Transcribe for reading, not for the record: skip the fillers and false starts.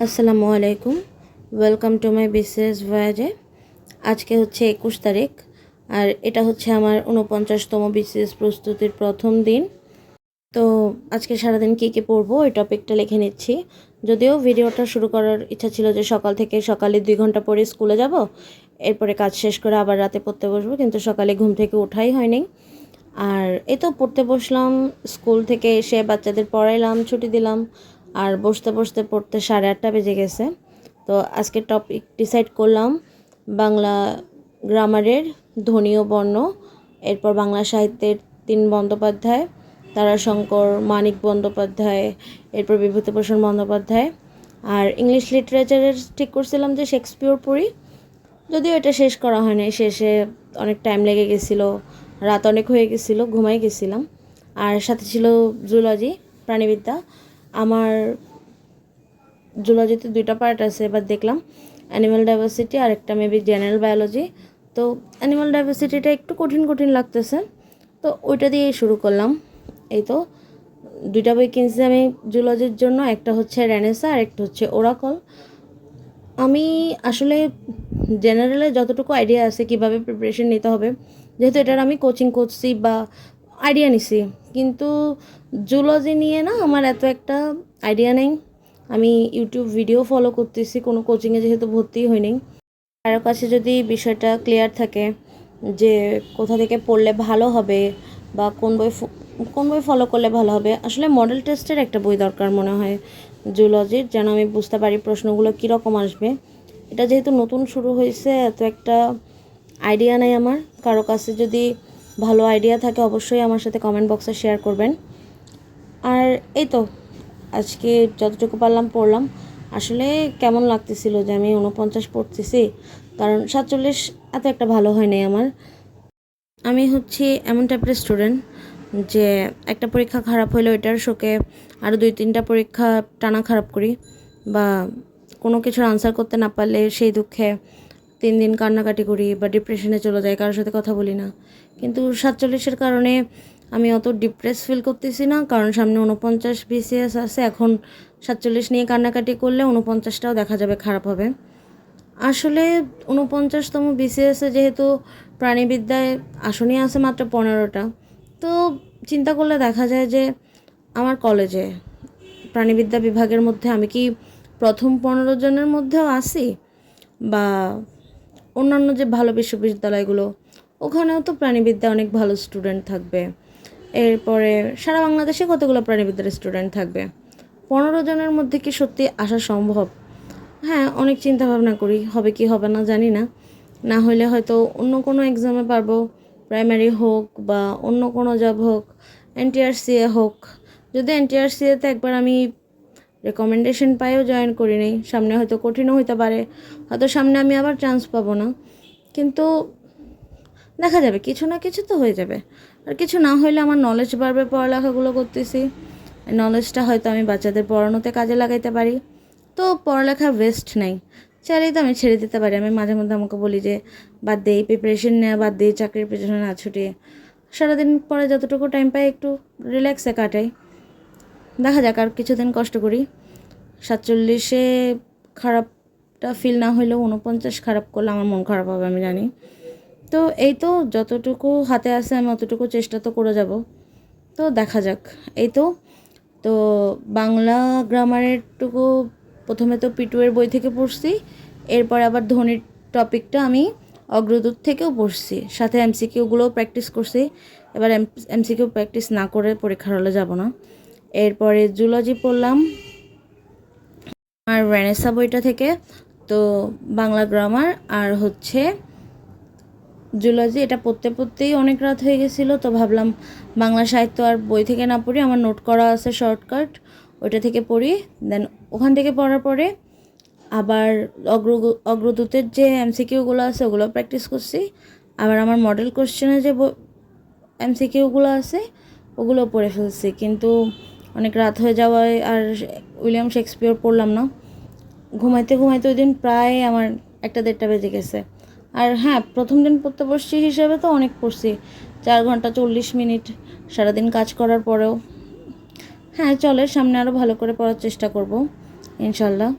আসসালামু আলাইকুম, welcome to my BCS ভয়েজে। আজকে হচ্ছে 21 তারিখ, আর এটা হচ্ছে আমার 49তম বিসিএস প্রস্তুতির প্রথম দিন। তো আজকে সারাদিন কী কী পড়বো ওই টপিকটা লিখে নিচ্ছি। যদিও ভিডিওটা শুরু করার ইচ্ছা ছিল যে সকালে 2 ঘন্টা পরে স্কুলে যাব, এরপরে কাজ শেষ করে আবার রাতে পড়তে বসবো, কিন্তু সকালে ঘুম থেকে ওঠাই হয়নি। আর এই তো পড়তে বসলাম, স্কুল থেকে এসে বাচ্চাদের পড়াইলাম, ছুটি দিলাম, আর বসতে বসতে পড়তে 8:30 বেজে গেছে। তো আজকে টপিক ডিসাইড করলাম বাংলা গ্রামারের ধ্বনি ও বর্ণ, এরপর বাংলা সাহিত্যের 3 বন্দ্যোপাধ্যায়, তারাশঙ্কর, মানিক বন্দ্যোপাধ্যায়, এরপর বিভূতিভূষণ বন্দ্যোপাধ্যায়। আর ইংলিশ লিটারেচারের ঠিক করছিলাম যে শেক্সপিয়র পড়ি, যদিও এটা শেষ করা হয়নি, শেষে অনেক টাইম লেগে গেছিলো, রাত অনেক হয়ে গেছিলো, ঘুমাই গেছিলাম। আর সাথে ছিল জুলজি, প্রাণীবিদ্যা। আমার জুলজিতে 2টা পার্ট আছে, এবার দেখলাম অ্যানিম্যাল ডাইভার্সিটি আর একটা মেবি জেনারেল বায়োলজি। তো অ্যানিম্যাল ডাইভার্সিটিটা একটু কঠিন কঠিন লাগতেছে, তো ওইটা দিয়েই শুরু করলাম। এই তো 2টা বই কিনছি আমি জুলজির জন্য, একটা হচ্ছে রেনেসা আর একটা হচ্ছে ওরাকল। আমি আসলে জেনারেলে যতটুকু আইডিয়া আছে কিভাবে প্রিপারেশন নিতে হবে, যেহেতু এটার আমি কোচিং করছি বা আইডিয়া নিছি, কিন্তু জুলজি নিয়ে না আমার এত একটা আইডিয়া নেই। আমি ইউটিউব ভিডিও ফলো করতেছি, কোনো কোচিংয়ে যেহেতু ভর্তি হইনি। কারো কাছে যদি বিষয়টা ক্লিয়ার থাকে যে কোথা থেকে পড়লে ভালো হবে বা কোন বই ফলো করলে ভালো হবে, আসলে মডেল টেস্টের একটা বই দরকার মনে হয় জুলজির, যেন আমি বুঝতে পারি প্রশ্নগুলো কীরকম আসবে। এটা যেহেতু নতুন শুরু হয়েছে, এত একটা আইডিয়া নেই আমার। কারো কাছে যদি ভালো আইডিয়া থাকে অবশ্যই আমার সাথে কমেন্ট বক্সে শেয়ার করবেন। আর এই তো আজকে যতটুকু পারলাম পড়লাম। আসলে কেমন লাগতেছিল যে আমি 49 পড়তেছি, কারণ 47 এত একটা ভালো হয় নাই আমার। আমি হচ্ছি এমন টাইপের স্টুডেন্ট যে একটা পরীক্ষা খারাপ হলে ওইটার শোকে আরও 2-3টা পরীক্ষা টানা খারাপ করি, বা কোনো কিছুর আনসার করতে না পারলে সেই দুঃখে 3 দিন কান্নাকাটি করি বা ডিপ্রেশনে চলে যাই, কারোর সাথে কথা বলি না। কিন্তু 47-এর কারণে আমি অত ডিপ্রেস ফিল করতেছি না, কারণ সামনে 49 বিসিএস আছে। এখন 47 নিয়ে কান্নাকাটি করলে 49টাও দেখা যাবে খারাপ হবে। আসলে 49তম বিসিএসে যেহেতু প্রাণীবিদ্যায় আসনই আছে মাত্র 15টা, তো চিন্তা করলে দেখা যায় যে আমার কলেজে প্রাণীবিদ্যা বিভাগের মধ্যে আমি কি প্রথম 15 জনের মধ্যেও আছি, বা অন্যান্য যে ভালো বিশ্ববিদ্যালয়গুলো ওখানেও তো প্রাণীবিদ্যা অনেক ভালো স্টুডেন্ট থাকবে। এরপরে সারা বাংলাদেশে কতগুলো প্রাণীবিদ্যার স্টুডেন্ট থাকবে, 15 জনের মধ্যে কি সত্যি আসা সম্ভব? হ্যাঁ, অনেক চিন্তা ভাবনা করি, হবে কি হবে না জানি না। না হলে হয়তো অন্য কোনো এক্সামে পারবো, প্রাইমারি হোক বা অন্য কোনো জব হোক, এনটিআরসিএ হোক। যদি এনটিআরসিএতে একবার আমি রেকমেন্ডেশন পাইও জয়েন করি নেই, সামনে হয়তো কঠিনও হইতে পারে, হয়তো সামনে আমি আবার চান্স পাবো না, কিন্তু দেখা যাবে, কিছু না কিছু তো হয়ে যাবে। আর কিছু না হইলে আমার নলেজ বাড়বে, পড়ালেখাগুলো করতেছি, নলেজটা হয়তো আমি বাচ্চাদের পড়ানোতে কাজে লাগাইতে পারি। তো পড়ালেখা ওয়েস্ট নাই, চাইলেই তো আমি ছেড়ে দিতে পারি। আমি মাঝে মধ্যে আমাকে বলি যে বাদ দিয়ে প্রিপারেশন নেওয়া, বাদ দিয়ে চাকরির পেছনে না ছুটে সারাদিন পরে যতটুকু টাইম পাই একটু রিল্যাক্সে কাটাই। দেখা যাক, আর কিছুদিন কষ্ট করি। 47-এ খারাপটা ফিল না হইলেও 49 খারাপ করলে আমার মন খারাপ হবে, আমি জানি। তো এই তো যতটুকু হাতে আসে আমি অতটুকু চেষ্টা তো করে যাব, তো দেখা যাক। এই তো তো বাংলা গ্রামারেরটুকু প্রথমে তো পিটুয়ের বই থেকে পড়ছি, এরপর আবার ধ্বনির টপিকটা আমি অগ্রদূত থেকেও পড়ছি, সাথে এমসিকিউগুলোও প্র্যাকটিস করছি। এবার এমসিকিউ প্র্যাকটিস না করে পরীক্ষার হলে যাব না। এরপরে জুলজি পড়লাম আর রেনেসা বইটা থেকে, তো বাংলা গ্রামার আর হচ্ছে জুলজি, এটা পড়তে পড়তেই অনেক রাত হয়ে গেছিলো। তো ভাবলাম বাংলা সাহিত্য আর বই থেকে না পড়ি, আমার নোট করা আছে শর্টকাট, ওইটা থেকে পড়ি। দেন ওখান থেকে পড়ার পরে আবার অগ্রদূতের যে এমসিকিউগুলো আছে ওগুলো প্র্যাকটিস করছি। আবার আমার মডেল কোশ্চেনে যে এমসিকিউগুলো আছে ওগুলো পড়ে ফেলছি, কিন্তু অনেক রাত হয়ে যাওয়ায় আর উইলিয়াম শেক্সপিয়র পড়লাম না। ঘুমাইতে ঘুমাইতে ওই দিন প্রায় আমার 1-1:30 বেজে গেছে। আর হ্যাঁ, প্রথম দিন পড়তে বসছি হিসাবে তো অনেক পড়ছি, 4 ঘন্টা 40 মিনিট সারাদিন কাজ করার পরেও। হ্যাঁ চলে, সামনে আরও ভালো করে পড়ার চেষ্টা করব ইনশাল্লাহ।